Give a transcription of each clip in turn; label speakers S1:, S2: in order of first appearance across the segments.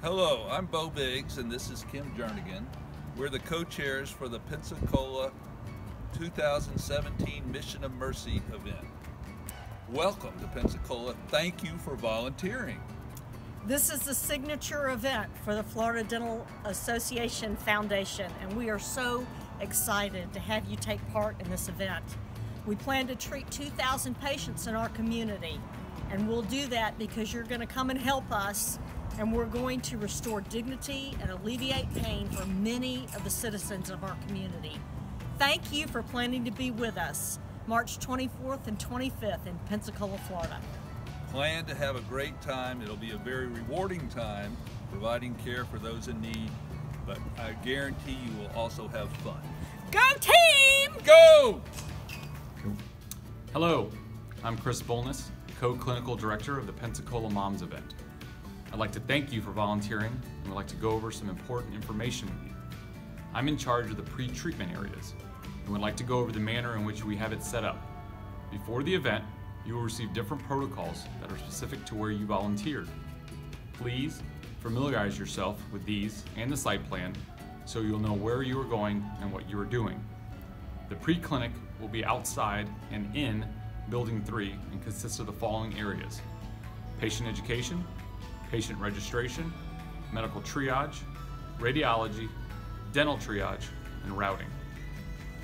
S1: Hello, I'm Bo Biggs and this is Kim Jernigan. We're the co-chairs for the Pensacola 2017 Mission of Mercy event. Welcome to Pensacola. Thank you for volunteering.
S2: This is the signature event for the Florida Dental Association Foundation, and we are so excited to have you take part in this event. We plan to treat 2,000 patients in our community, and we'll do that because you're going to come and help us, and we're going to restore dignity and alleviate pain for many of the citizens of our community. Thank you for planning to be with us March 24th and 25th in Pensacola, Florida.
S1: Plan to have a great time. It'll be a very rewarding time providing care for those in need, but I guarantee you will also have fun.
S2: Go team!
S1: Go!
S3: Hello, I'm Chris Bolness, Co-Clinical Director of the Pensacola Moms event. I'd like to thank you for volunteering and would like to go over some important information with you. I'm in charge of the pre-treatment areas and would like to go over the manner in which we have it set up. Before the event, you will receive different protocols that are specific to where you volunteered. Please familiarize yourself with these and the site plan so you'll know where you are going and what you are doing. The pre-clinic will be outside and in Building 3 and consists of the following areas: patient education, patient registration, medical triage, radiology, dental triage, and routing.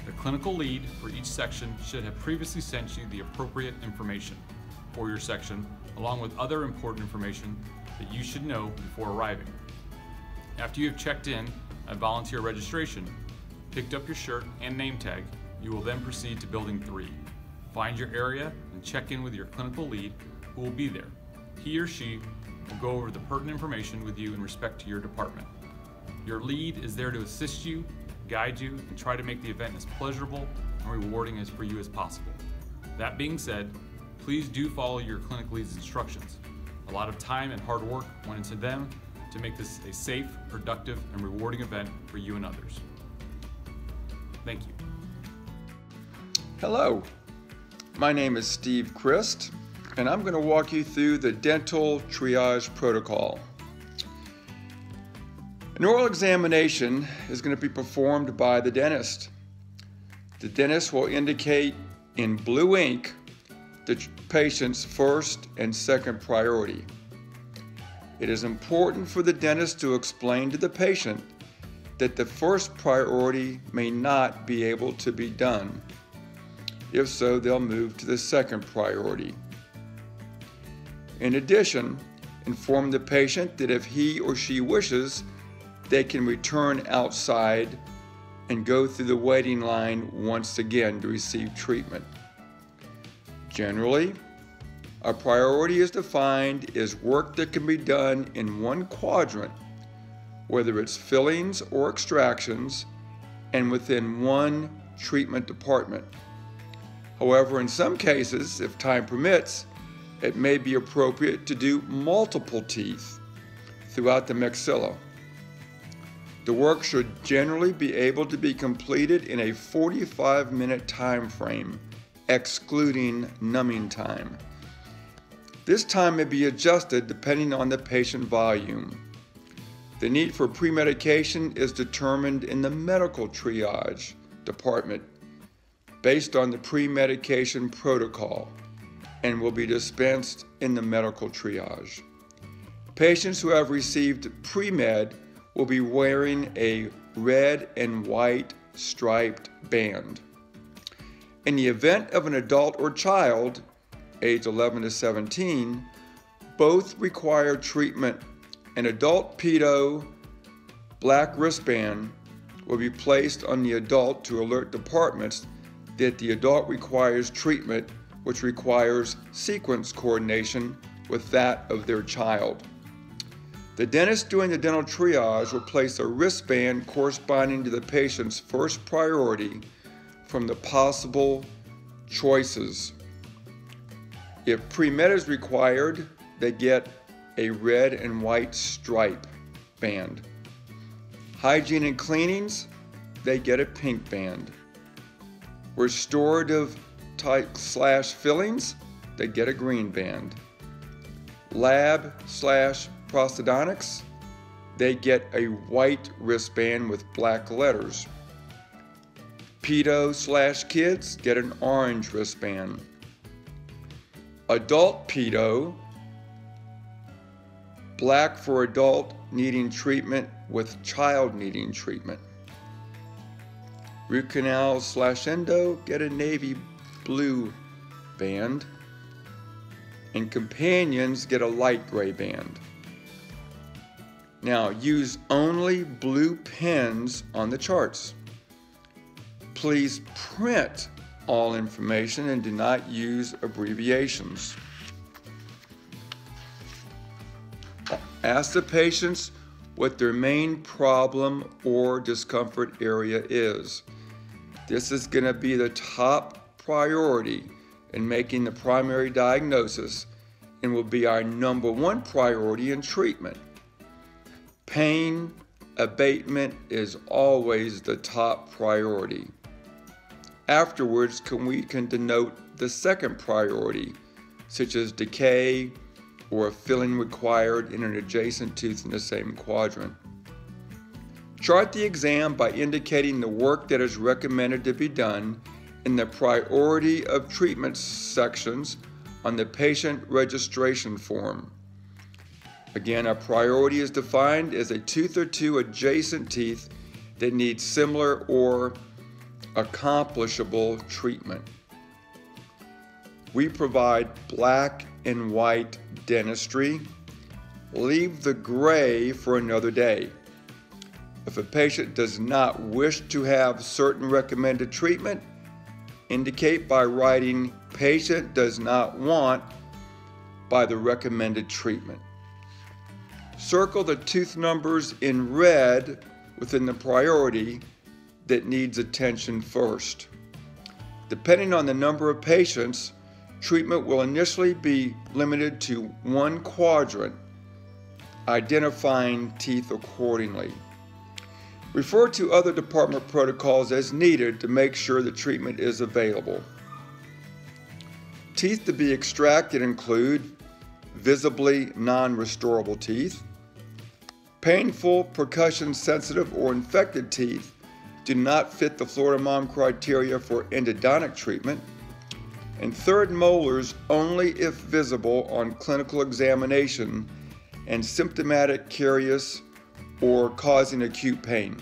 S3: The clinical lead for each section should have previously sent you the appropriate information for your section, along with other important information that you should know before arriving. After you have checked in at volunteer registration, picked up your shirt and name tag, you will then proceed to Building 3. Find your area and check in with your clinical lead, who will be there. He or she will go over the pertinent information with you in respect to your department. Your lead is there to assist you, guide you, and try to make the event as pleasurable and rewarding as for you as possible. That being said, please do follow your clinic lead's instructions. A lot of time and hard work went into them to make this a safe, productive, and rewarding event for you and others. Thank you.
S4: Hello, my name is Steve Christ, and I'm going to walk you through the dental triage protocol. An oral examination is going to be performed by the dentist. The dentist will indicate in blue ink the patient's first and second priority. It is important for the dentist to explain to the patient that the first priority may not be able to be done. If so, they'll move to the second priority. In addition, inform the patient that if he or she wishes, they can return outside and go through the waiting line once again to receive treatment. Generally, a priority is defined as work that can be done in one quadrant, whether it's fillings or extractions, and within one treatment department. However, in some cases, if time permits, it may be appropriate to do multiple teeth throughout the maxilla. The work should generally be able to be completed in a 45-minute time frame, excluding numbing time. This time may be adjusted depending on the patient volume. The need for pre-medication is determined in the medical triage department based on the pre-medication protocol and will be dispensed in the medical triage. Patients who have received pre-med will be wearing a red and white striped band. In the event of an adult or child, age 11 to 17, both require treatment. An adult pedo black wristband will be placed on the adult to alert departments that the adult requires treatment, which requires sequence coordination with that of their child. The dentist doing the dental triage will place a wristband corresponding to the patient's first priority from the possible choices. If pre-med is required, they get a red and white stripe band. Hygiene and cleanings, they get a pink band. Restorative /fillings, they get a green band. Lab/prosthodontics, they get a white wristband with black letters. Pedo/kids get an orange wristband. Adult pedo, black for adult needing treatment with child needing treatment. Root canals/endo get a navy blue band, and companions get a light gray band. Now, use only blue pens on the charts. Please print all information and do not use abbreviations. Ask the patients what their main problem or discomfort area is. This is going to be the top priority in making the primary diagnosis and will be our #1 priority in treatment. Pain abatement is always the top priority. Afterwards, we can denote the second priority, such as decay or filling required in an adjacent tooth in the same quadrant. Chart the exam by indicating the work that is recommended to be done in the priority of treatment sections on the patient registration form. Again, a priority is defined as a tooth or two adjacent teeth that need similar or accomplishable treatment. We provide black and white dentistry. Leave the gray for another day. If a patient does not wish to have certain recommended treatment, indicate by writing "patient does not want" by the recommended treatment. Circle the tooth numbers in red within the priority that needs attention first. Depending on the number of patients, treatment will initially be limited to one quadrant, identifying teeth accordingly. Refer to other department protocols as needed to make sure the treatment is available. Teeth to be extracted include visibly non-restorable teeth, painful, percussion-sensitive, or infected teeth do not fit the FLAMOM criteria for endodontic treatment, and third molars only if visible on clinical examination and symptomatic, carious, or causing acute pain.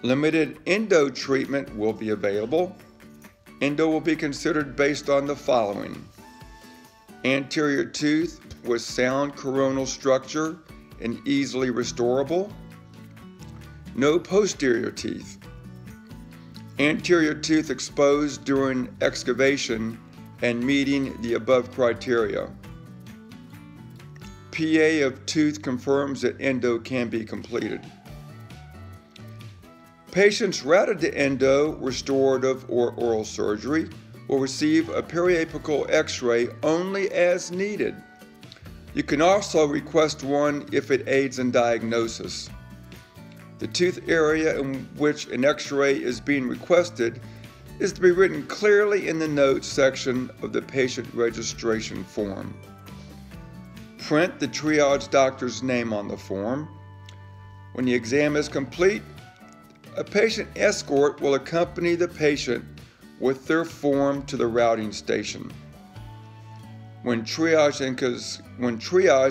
S4: Limited endo treatment will be available. Endo will be considered based on the following: anterior tooth with sound coronal structure and easily restorable, no posterior teeth, anterior tooth exposed during excavation and meeting the above criteria. PA of tooth confirms that endo can be completed. Patients routed to endo, restorative, or oral surgery will receive a periapical x-ray only as needed. You can also request one if it aids in diagnosis. The tooth area in which an x-ray is being requested is to be written clearly in the notes section of the patient registration form. Print the triage doctor's name on the form. When the exam is complete, a patient escort will accompany the patient with their form to the routing station. When triage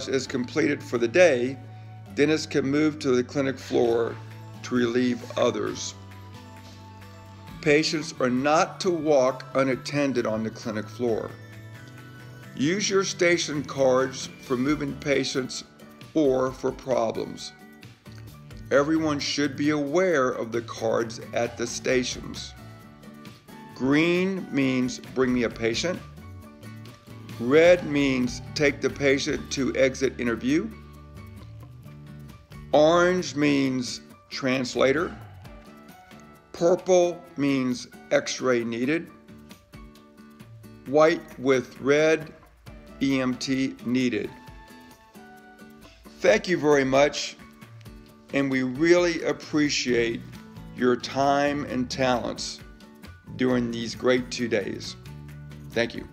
S4: is completed for the day, dentists can move to the clinic floor to relieve others. Patients are not to walk unattended on the clinic floor. Use your station cards for moving patients or for problems. Everyone should be aware of the cards at the stations. Green means bring me a patient. Red means take the patient to exit interview. Orange means translator. Purple means x-ray needed. White with red, EMT needed. Thank you very much, and we really appreciate your time and talents during these great 2 days. Thank you.